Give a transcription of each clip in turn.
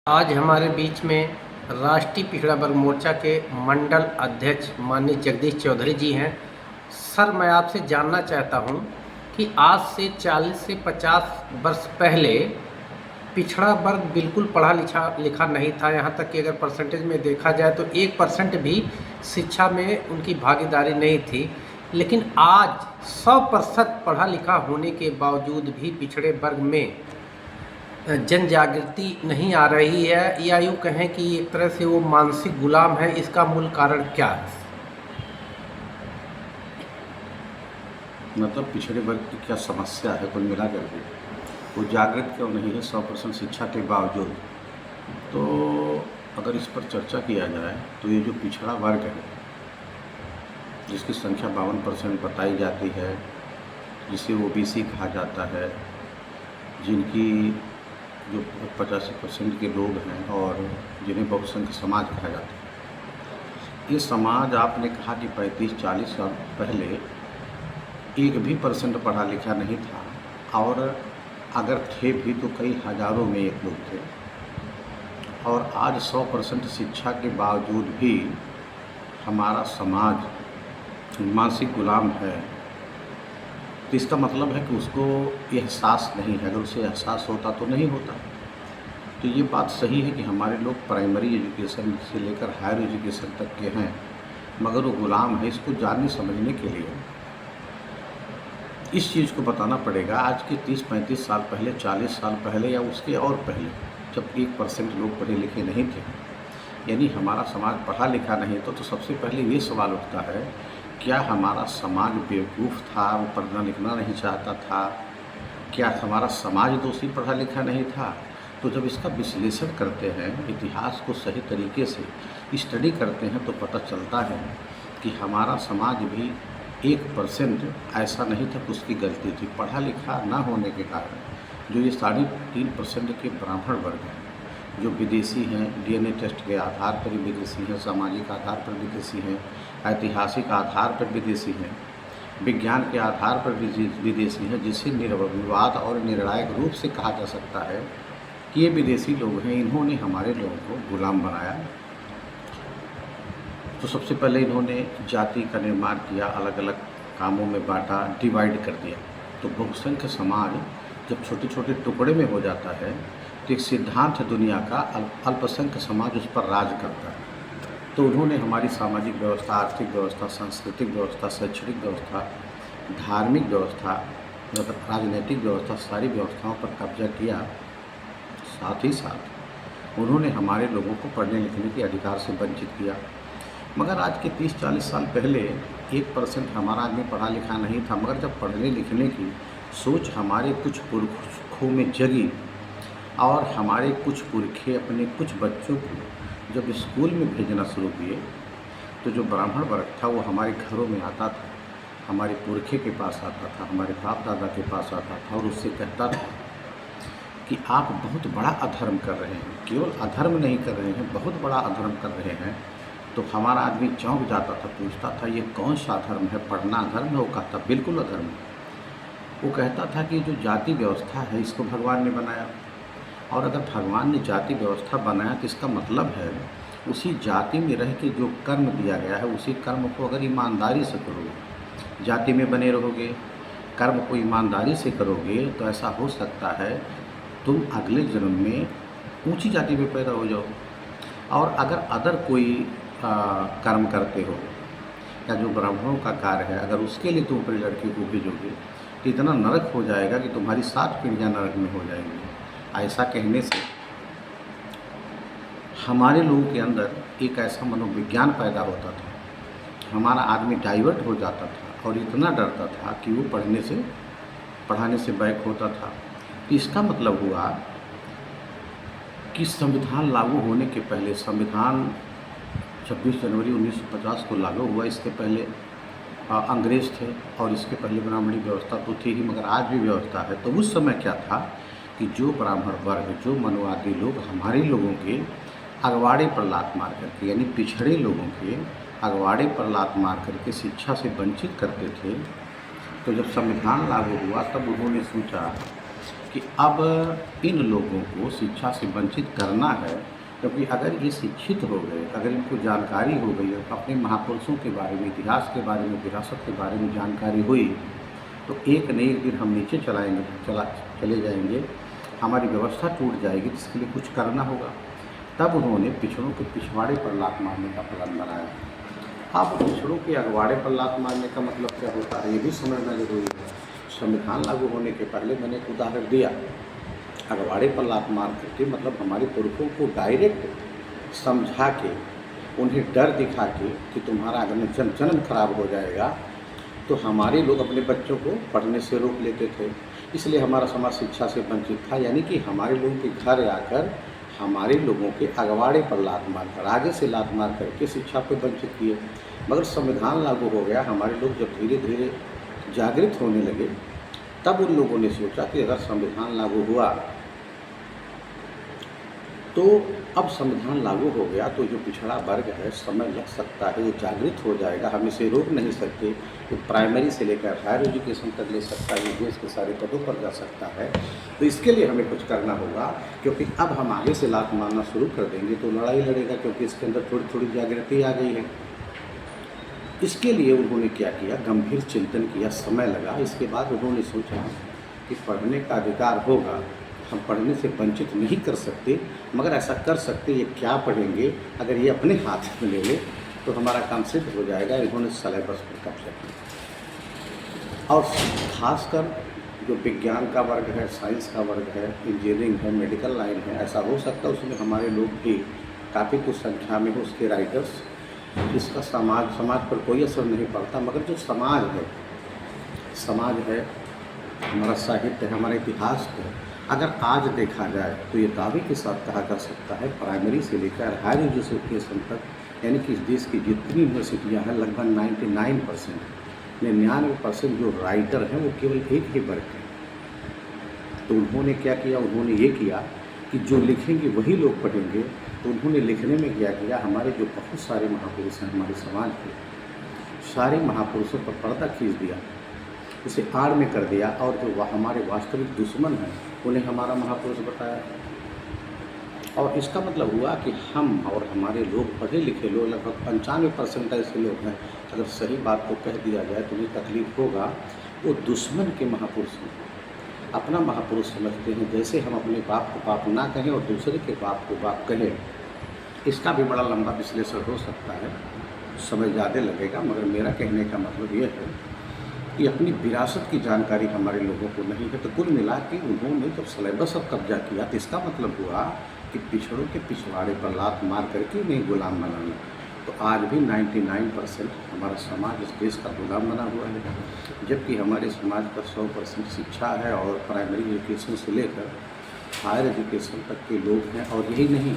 आज हमारे बीच में राष्ट्रीय पिछड़ा वर्ग मोर्चा के मंडल अध्यक्ष माननीय जगदीश चौधरी जी हैं। सर, मैं आपसे जानना चाहता हूं कि आज से 40 से 50 वर्ष पहले पिछड़ा वर्ग बिल्कुल पढ़ा लिखा नहीं था। यहाँ तक कि अगर परसेंटेज में देखा जाए तो 1% भी शिक्षा में उनकी भागीदारी नहीं थी। लेकिन आज 100% पढ़ा लिखा होने के बावजूद भी पिछड़े वर्ग में जन जागृति नहीं आ रही है, या यूँ कहें कि एक तरह से वो मानसिक गुलाम है। इसका मूल कारण क्या है? मतलब पिछड़े वर्ग की क्या समस्या है कुल मिला करके, वो जागृत क्यों नहीं है 100% शिक्षा के बावजूद? तो अगर इस पर चर्चा किया जाए तो ये जो पिछड़ा वर्ग है, जिसकी संख्या 52% बताई जाती है, जिसे ओबीसी कहा जाता है, जिनकी जो 85% के लोग हैं और जिन्हें बहुसंख्य समाज कहा जाता है, ये समाज आपने कहा कि 35-40 साल पहले 1% भी पढ़ा लिखा नहीं था, और अगर थे भी तो कई हज़ारों में एक लोग थे। और आज 100% शिक्षा के बावजूद भी हमारा समाज मानसिक गुलाम है। तो इसका मतलब है कि उसको एहसास नहीं है। अगर उसे एहसास होता तो नहीं होता। तो ये बात सही है कि हमारे लोग प्राइमरी एजुकेशन से लेकर हायर एजुकेशन तक के हैं, मगर वो गुलाम है। इसको जानने समझने के लिए इस चीज़ को बताना पड़ेगा। आज के 30-35 साल पहले, 40 साल पहले या उसके और पहले, जब 1% लोग पढ़े लिखे नहीं थे, यानी हमारा समाज पढ़ा लिखा नहीं था, तो सबसे पहले ये सवाल उठता है, क्या हमारा समाज बेवकूफ़ था, वो पढ़ना लिखना नहीं चाहता था? क्या हमारा समाज दोषी पढ़ा लिखा नहीं था? तो जब इसका विश्लेषण करते हैं, इतिहास को सही तरीके से स्टडी करते हैं, तो पता चलता है कि हमारा समाज भी 1% ऐसा नहीं था कि उसकी गलती थी। पढ़ा लिखा ना होने के कारण जो ये 3.5% के ब्राह्मण वर्ग हैं, जो विदेशी हैं, डीएनए टेस्ट के आधार पर विदेशी हैं, सामाजिक आधार पर विदेशी हैं, ऐतिहासिक आधार पर विदेशी हैं, विज्ञान के आधार पर विदेशी हैं, जिसे निर्विवाद और निर्णायक रूप से कहा जा सकता है कि ये विदेशी लोग हैं। इन्होंने हमारे लोगों को गुलाम बनाया। तो सबसे पहले इन्होंने जाति का निर्माण किया, अलग अलग कामों में बांटा, डिवाइड कर दिया। तो बहुसंख्य समाज जब छोटे छोटे टुकड़े में हो जाता है, तो एक सिद्धांत है दुनिया का, अल्पसंख्य समाज उस पर राज करता है। तो उन्होंने हमारी सामाजिक व्यवस्था, आर्थिक व्यवस्था, सांस्कृतिक व्यवस्था, शैक्षणिक व्यवस्था, धार्मिक व्यवस्था, राजनीतिक व्यवस्था, सारी व्यवस्थाओं पर कब्जा किया। साथ ही साथ उन्होंने हमारे लोगों को पढ़ने लिखने के अधिकार से वंचित किया। मगर आज के 30-40 साल पहले 1% हमारा आदमी पढ़ा लिखा नहीं था, मगर जब पढ़ने लिखने की सोच हमारे कुछ पुरखों में जगी और हमारे कुछ पुरखे अपने कुछ बच्चों को जब स्कूल में भेजना शुरू किए, तो जो ब्राह्मण वर्ग था वो हमारे घरों में आता था, हमारे पुरखे के पास आता था, हमारे बाप दादा के पास आता था और उससे कहता था कि आप बहुत बड़ा अधर्म कर रहे हैं। केवल अधर्म नहीं कर रहे हैं, बहुत बड़ा अधर्म कर रहे हैं। तो हमारा आदमी चौंक जाता था, पूछता था ये कौन सा अधर्म है? पढ़ना अधर्म है? वो कहता बिल्कुल अधर्म है। वो कहता था कि जो जाति व्यवस्था है, इसको भगवान ने बनाया, और अगर भगवान ने जाति व्यवस्था बनाया तो इसका मतलब है उसी जाति में रह के जो कर्म दिया गया है, उसी कर्म को अगर ईमानदारी से करोगे, जाति में बने रहोगे, कर्म को ईमानदारी से करोगे, तो ऐसा हो सकता है तुम अगले जन्म में ऊंची जाति में पैदा हो जाओ। और अगर अदर कोई कर्म करते हो, या जो ब्राह्मणों का कार्य है, अगर उसके लिए तुम अपनी लड़की को भेजोगे तो इतना नरक हो जाएगा कि तुम्हारी 7 पीढ़ियाँ नरक में हो जाएंगी। ऐसा कहने से हमारे लोगों के अंदर एक ऐसा मनोविज्ञान पैदा होता था, हमारा आदमी डाइवर्ट हो जाता था और इतना डरता था कि वो पढ़ाने से बैक होता था। इसका मतलब हुआ कि संविधान लागू होने के पहले, संविधान 26 जनवरी 1950 को लागू हुआ, इसके पहले अंग्रेज़ थे और इसके पहले ब्राह्मणी व्यवस्था तो थी ही, मगर आज भी व्यवस्था है। तो उस समय क्या था कि जो ब्राह्मण वर्ग, जो मनुवादी लोग हमारे लोगों के अगवाड़े पर लात मार करके, यानी पिछड़े लोगों के अगवाड़े पर लात मार करके शिक्षा से वंचित करते थे, तो जब संविधान लागू हुआ तब उन्होंने सोचा कि अब इन लोगों को शिक्षा से वंचित करना है, क्योंकि अगर ये शिक्षित हो गए, अगर इनको जानकारी हो गई, अपने महापुरुषों के बारे में, इतिहास के बारे में, विरासत के बारे में जानकारी हुई, तो एक न एक दिन हम नीचे चले जाएंगे, हमारी व्यवस्था टूट जाएगी, जिसके लिए कुछ करना होगा। तब उन्होंने पिछड़ों के पिछवाड़े पर लात मारने का प्लान बनाया। अब पिछड़ों के अगवाड़े पर लात मारने का मतलब क्या होता है, ये भी समझना जरूरी है। संविधान लागू होने के पहले मैंने एक उदाहरण दिया, अगवाड़े पर लात मार करके मतलब हमारे पुरखों को डायरेक्ट समझा के, उन्हें डर दिखा के कि तुम्हारा अगर जन्म खराब हो जाएगा, तो हमारे लोग अपने बच्चों को पढ़ने से रोक लेते थे। इसलिए हमारा समाज शिक्षा से वंचित था, यानी कि हमारे लोगों के घर आकर हमारे लोगों के अगवाड़े पर लात मारकर, आगे से लात मार करके शिक्षा पे वंचित किए। मगर संविधान लागू हो गया, हमारे लोग जब धीरे धीरे जागृत होने लगे, तब उन लोगों ने सोचा कि अगर संविधान लागू हुआ, तो अब संविधान लागू हो गया तो जो पिछड़ा वर्ग है, समय लग सकता है, ये जागृत हो जाएगा, हम इसे रोक नहीं सकते। तो प्राइमरी से लेकर हायर एजुकेशन तक ले सकता है, देश के सारे पदों पर जा सकता है। तो इसके लिए हमें कुछ करना होगा, क्योंकि अब हम आगे से लात मारना शुरू कर देंगे तो लड़ाई लड़ेगा, क्योंकि इसके अंदर थोड़ी थोड़ी जागृति आ गई है। इसके लिए उन्होंने क्या किया, गंभीर चिंतन किया, समय लगा। इसके बाद उन्होंने सोचा कि पढ़ने का अधिकार होगा, हम पढ़ने से वंचित नहीं कर सकते, मगर ऐसा कर सकते, ये क्या पढ़ेंगे, अगर ये अपने हाथ में ले ले तो हमारा काम सिद्ध हो जाएगा। इन्होंने सिलेबस पर कब्जा किया, और खासकर जो विज्ञान का वर्ग है, साइंस का वर्ग है, इंजीनियरिंग है, मेडिकल लाइन है, ऐसा हो सकता है उसमें हमारे लोग भी काफ़ी कुछ संख्या में हो, उसके राइटर्स, जिसका समाज पर कोई असर नहीं पड़ता। मगर जो समाज है, हमारा साहित्य है, हमारा इतिहास है, अगर आज देखा जाए तो ये दावे के साथ कहा जा सकता है, प्राइमरी से लेकर हायर एजुकेशन तक, यानी कि इस देश की जितनी यूनिवर्सिटियाँ हैं, लगभग 99% जो राइटर हैं वो केवल एक ही वर्ग हैं। तो उन्होंने क्या किया, उन्होंने ये किया कि जो लिखेंगे वही लोग पढ़ेंगे। तो उन्होंने लिखने में क्या किया, हमारे जो बहुत सारे महापुरुष हैं हमारे समाज के, सारे महापुरुषों पर पर्दा खींच दिया, उसे आड़ में कर दिया, और जो हमारे वास्तविक दुश्मन हैं उन्हें हमारा महापुरुष बताया। और इसका मतलब हुआ कि हम और हमारे लोग, पढ़े लिखे लोग, लगभग 95% ऐसे लोग हैं, अगर सही बात को कह दिया जाए तो उन्हें तकलीफ होगा, वो दुश्मन के महापुरुष हैं, अपना महापुरुष समझते हैं। जैसे हम अपने बाप को बाप ना कहें और दूसरे के बाप को बाप कहें, इसका भी बड़ा लंबा विश्लेषण हो सकता है, समय ज़्यादा लगेगा। मगर मेरा कहने का मतलब ये है कि अपनी विरासत की जानकारी हमारे लोगों को नहीं है। तो कुल मिला के उन्होंने जब सिलेबस पर कब्जा किया, तो इसका मतलब हुआ कि पिछड़ों के पिछवाड़े पर लात मार करके उन्हें गुलाम बनाना। तो आज भी 99% हमारा समाज इस देश का गुलाम बना हुआ है, जबकि हमारे समाज का 100% शिक्षा है, और प्राइमरी एजुकेशन से लेकर हायर एजुकेशन तक के लोग हैं। और यही नहीं,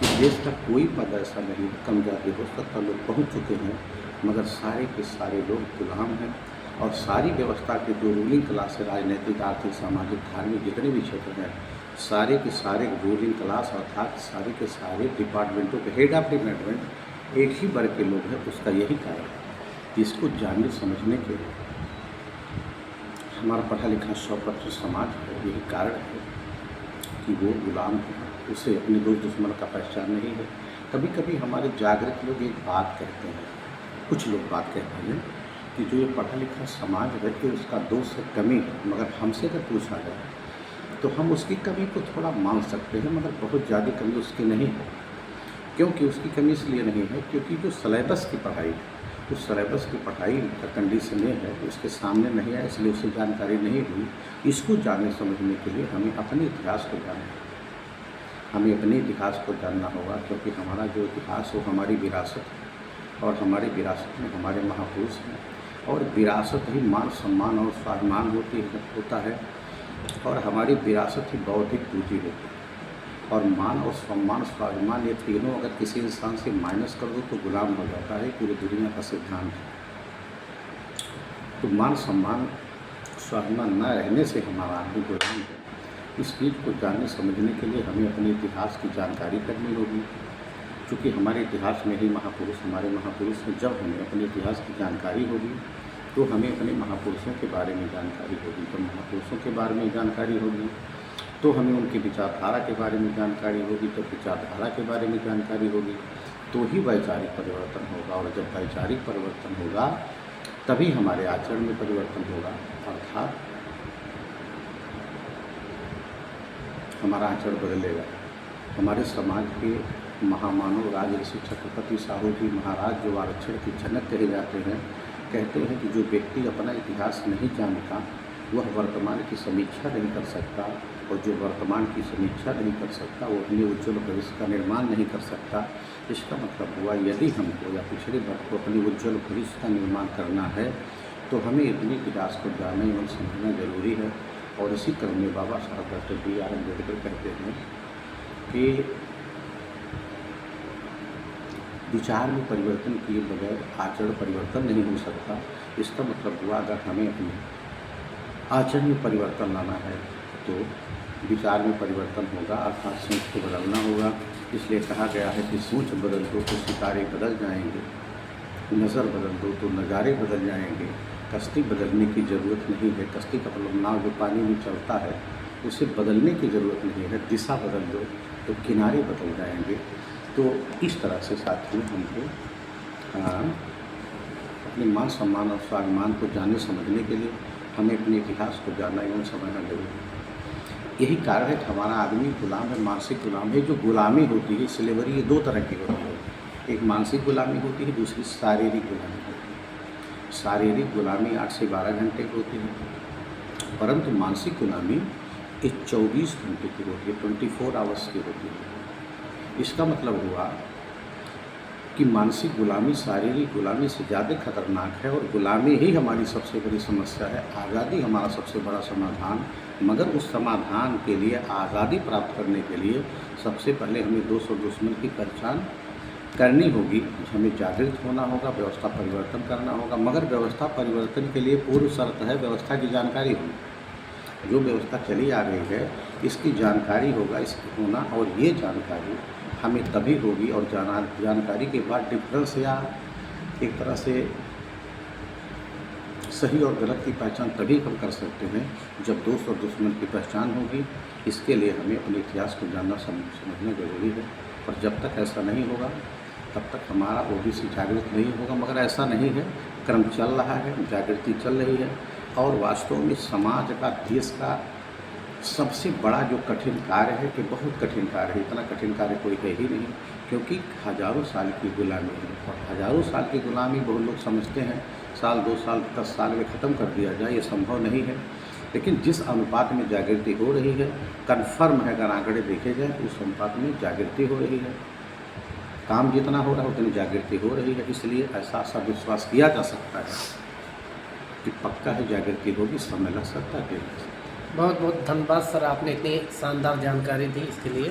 इस देश का कोई पद ऐसा नहीं है, कम जाति हो सकता लोग पहुँच चुके हैं, मगर सारे के सारे लोग गुलाम हैं। और सारी व्यवस्था के जो रूलिंग क्लास है, राजनीतिक, आर्थिक, सामाजिक, धार्मिक, जितने भी क्षेत्र हैं, सारे के सारे रूलिंग क्लास अर्थात सारे के सारे डिपार्टमेंटों के हेड ऑफ डिपार्टमेंट एक ही वर्ग के लोग हैं। उसका यही कारण है, इसको जानने समझने के हमारा पढ़ा लिखा 100% समाज है, यही कारण है कि वो गुलाम है, उसे अपने दोस्त दुश्मन का पहचान नहीं है। कभी कभी हमारे जागृत लोग एक बात कहते हैं, कुछ लोग बात कहते हैं कि जो ये पढ़ा लिखा समाज है कि उसका दोष है, कमी है, मगर हमसे अगर पूछा जाए तो हम उसकी कमी को थोड़ा मान सकते हैं, मगर बहुत ज़्यादा कमी उसकी नहीं है। क्योंकि उसकी कमी इसलिए नहीं है क्योंकि जो सिलेबस की पढ़ाई है, उस सिलेबस की पढ़ाई का कंडीशन ये है, उसके सामने नहीं है, इसलिए उसे जानकारी नहीं हुई। इसको जानने समझने के लिए हमें अपने इतिहास को जानना है, हमें अपने इतिहास को जानना होगा, क्योंकि हमारा जो इतिहास हो हमारी विरासत है, और हमारी विरासत में हमारे महापुरुष हैं। और विरासत ही मान सम्मान और स्वाभिमान होता है, और हमारी विरासत ही बौद्धिक पूंजी होती है। और मान और सम्मान, स्वाभिमान, ये तीनों अगर किसी इंसान से माइनस कर दो तो गुलाम हो जाता है, पूरी दुनिया का सिद्धांत है। तो मान सम्मान स्वाभिमान न रहने से हमारा आदमी गुलाम है। इस चीज़ को जानने समझने के लिए हमें अपने इतिहास की जानकारी करनी होगी, क्योंकि हमारे इतिहास में ही महापुरुष, हमारे महापुरुष हैं। जब हमें अपने इतिहास की जानकारी होगी तो हमें अपने महापुरुषों के बारे में जानकारी होगी। तो महापुरुषों के बारे में जानकारी होगी तो हमें उनकी विचारधारा के बारे में जानकारी होगी, तो विचारधारा के बारे में जानकारी होगी तो ही वैचारिक परिवर्तन होगा। और जब वैचारिक परिवर्तन होगा तभी हमारे आचरण में परिवर्तन होगा, अर्थात हमारा आचरण बदलेगा। हमारे समाज के महामानव राजऋषि छत्रपति साहू जी महाराज जो आरक्षण की जनक कहे जाते हैं, कहते हैं कि जो व्यक्ति अपना इतिहास नहीं जानता वह वर्तमान की समीक्षा नहीं कर सकता, और जो वर्तमान की समीक्षा नहीं कर सकता वो अपने उज्ज्वल भविष्य का निर्माण नहीं कर सकता। इसका मतलब हुआ यदि हमको या पिछड़े वर्ग को अपने उज्ज्वल भविष्य का निर्माण करना है तो हमें अपने इतिहास को जानना एवं समझना जरूरी है। और इसी क्रम में बाबा साहब डॉक्टर B.R. अम्बेडकर कहते हैं कि विचार में परिवर्तन किए बगैर आचरण परिवर्तन नहीं हो सकता। इसका मतलब हुआ अगर हमें अपने आचरण में परिवर्तन लाना है तो विचार में परिवर्तन होगा, अर्थात सोच को बदलना होगा। इसलिए कहा गया है कि सोच बदल दो तो सितारे बदल जाएंगे, नज़र बदल दो तो नज़ारे बदल जाएंगे। कश्ती बदलने की ज़रूरत नहीं है, कश्ती का मतलब नाव जो पानी में चलता है उसे बदलने की ज़रूरत नहीं है, दिशा बदल दो तो किनारे बदल जाएंगे। तो इस तरह से साथियों हमको अपने मान सम्मान और स्वाभिमान को जानने समझने के लिए हमें अपने इतिहास को जानना एवं समझना जरूरी है। यही कारण है कि हमारा आदमी गुलाम है, मानसिक गुलाम है। जो गुलामी होती है, स्लेवरी, ये दो तरह की होती है। एक मानसिक गुलामी होती है, दूसरी शारीरिक गुलामी होती है। शारीरिक गुलामी 8 से 12 घंटे की होती है, परंतु मानसिक गुलामी ये 24 घंटे की होती है, 24 आवर्स की होती है। इसका मतलब हुआ कि मानसिक गुलामी शारीरिक गुलामी से ज़्यादा खतरनाक है, और गुलामी ही हमारी सबसे बड़ी समस्या है, आज़ादी हमारा सबसे बड़ा समाधान। मगर उस समाधान के लिए, आज़ादी प्राप्त करने के लिए सबसे पहले हमें दोस्त और दुश्मन की पहचान करनी होगी, हमें जागृत होना होगा, व्यवस्था परिवर्तन करना होगा। मगर व्यवस्था परिवर्तन के लिए पूर्व शर्त है व्यवस्था की जानकारी होगी। जो व्यवस्था चली आ रही है इसकी जानकारी होगा, इसकी होना, और ये जानकारी हमें तभी होगी। और जानकारी के बाद डिफरेंस या एक तरह से सही और गलत की पहचान तभी हम कर सकते हैं जब दोस्त और दुश्मन की पहचान होगी। इसके लिए हमें अपने इतिहास को जानना समझना जरूरी है, और जब तक ऐसा नहीं होगा तब तक हमारा ओबीसी जागृत नहीं होगा। मगर ऐसा नहीं है, क्रम चल रहा है, जागृति चल रही है, और वास्तव में समाज का, देश का सबसे बड़ा जो कठिन कार्य है कि बहुत कठिन कार्य है, इतना कठिन कार्य कोई है ही नहीं, क्योंकि हज़ारों साल की गुलामी है। और हज़ारों साल की गुलामी बहुत लोग समझते हैं साल 2 साल 10 साल में ख़त्म कर दिया जाए, ये संभव नहीं है। लेकिन जिस अनुपात में जागृति हो रही है, कन्फर्म है, अगर आंकड़े देखे जाए तो उस अनुपात में जागृति हो रही है। काम जितना हो रहा है उतनी जागृति हो रही है। इसलिए ऐसा विश्वास किया जा सकता है कि पक्का है जागृति होगी, समय लग सकता है। बहुत बहुत धन्यवाद सर, आपने इतनी शानदार जानकारी दी इसके लिए।